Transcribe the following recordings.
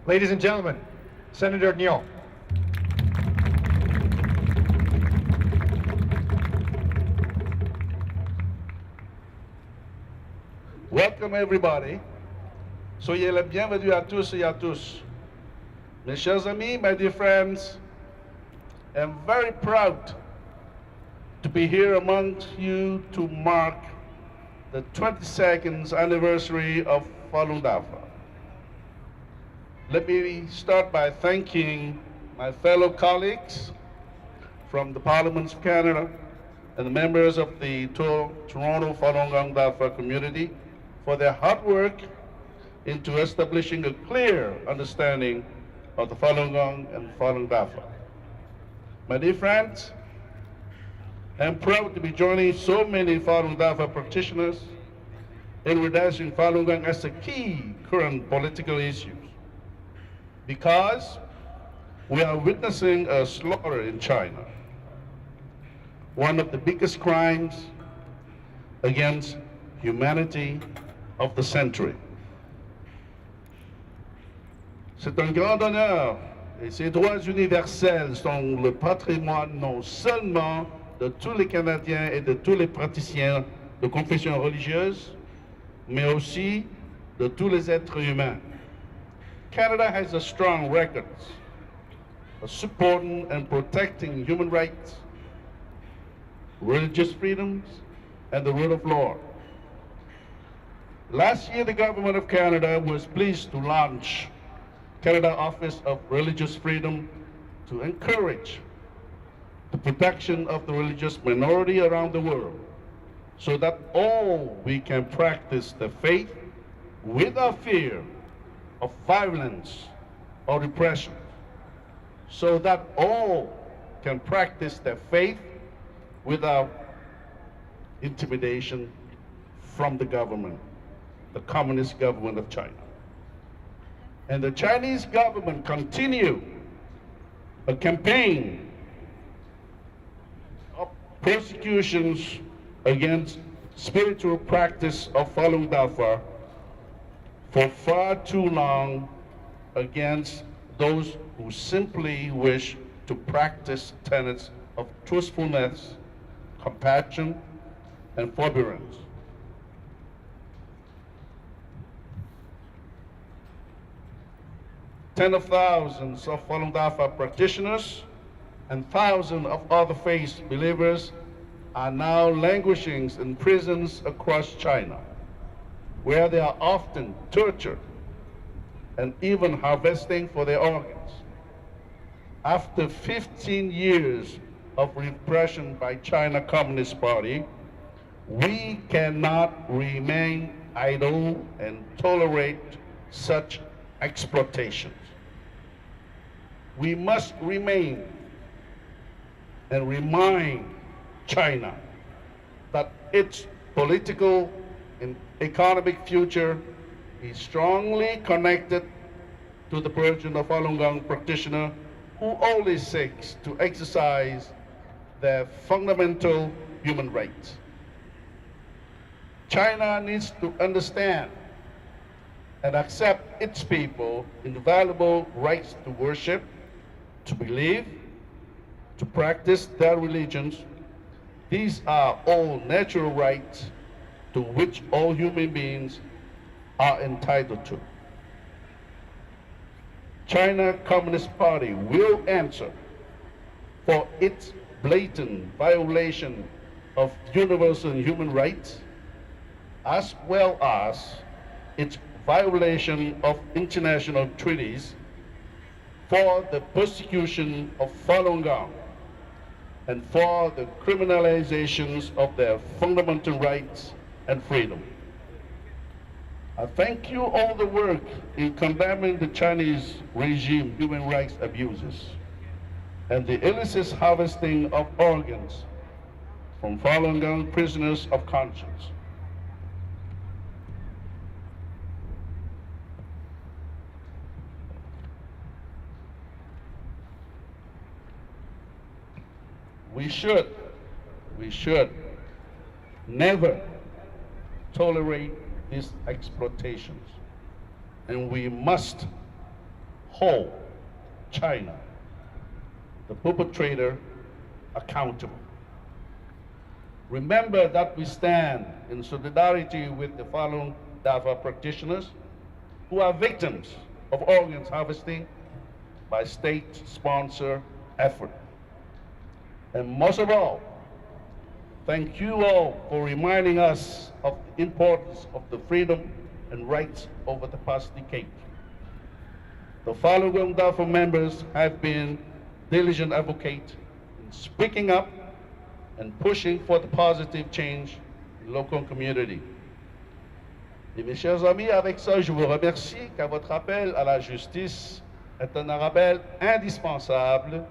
Ladies and gentlemen, Senator Neal. Welcome everybody. Soyez les bienvenus à tous et à tous. Mes chers amis, my dear friends, I'm very proud to be here amongst you to mark the 22nd anniversary of Falun Dafa. Let me start by thanking my fellow colleagues from the Parliaments of Canada and the members of the Toronto Falun Dafa community for their hard work into establishing a clear understanding of the Falun Gong and Falun Dafa. My dear friends, I'm proud to be joining so many Falun Dafa practitioners in realizing Falun Gong as a key current political issue, because we are witnessing a slaughter in China, one of the biggest crimes against humanity of the century. C'est un grand honneur, et ces droits universels sont le patrimoine non seulement de tous les Canadiens et de tous les praticiens de confession religieuse, mais aussi de tous les êtres humains. Canada has a strong record of supporting and protecting human rights, religious freedoms, and the rule of law. Last year, the Government of Canada was pleased to launch Canada Office of Religious Freedom to encourage the protection of the religious minority around the world, so that all we can practice the faith without fear of violence or repression, so that all can practice their faith without intimidation from the government, the Communist government of China. And the Chinese government continue a campaign of persecutions against spiritual practice of Falun Dafa for far too long against those who simply wish to practice tenets of truthfulness, compassion, and forbearance. Tens of thousands of Falun Dafa practitioners and thousands of other faith believers are now languishing in prisons across China, where they are often tortured and even harvesting for their organs. After 15 years of repression by China Communist Party, we cannot remain idle and tolerate such exploitations. We must remain and remind China that its political and economic future is strongly connected to the person of Falun Gong practitioner who always seeks to exercise their fundamental human rights. China needs to understand and accept its people inviolable rights to worship, to believe, to practice their religions. These are all natural rights to which all human beings are entitled to. China Communist Party will answer for its blatant violation of universal human rights, as well as its violation of international treaties, for the persecution of Falun Gong, and for the criminalizations of their fundamental rights and freedom. I thank you all the work in condemning the Chinese regime human rights abuses and the illicit harvesting of organs from Falun Gong prisoners of conscience. We should never tolerate these exploitations, and we must hold China, the perpetrator, accountable. Remember that we stand in solidarity with the Falun Dafa practitioners who are victims of organs harvesting by state-sponsored effort. And most of all, thank you all for reminding us of the importance of the freedom and rights over the past decade. The Falun Dafa members have been diligent advocates in speaking up and pushing for the positive change in local community. Et mes chers amis, avec ça, je vous remercie car votre appel à la justice est un rappel indispensable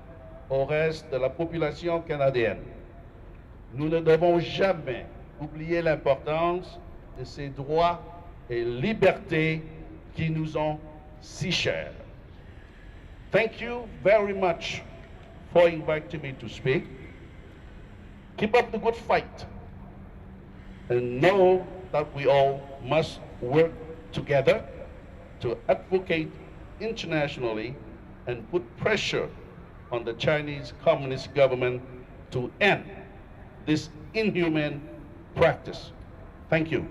au reste de la population canadienne. Nous ne devons jamais oublier l'importance de ces droits et libertés qui nous sont si chers. Thank you very much for inviting me to speak. Keep up the good fight and know that we all must work together to advocate internationally and put pressure on the Chinese Communist government to end this inhumane practice. Thank you.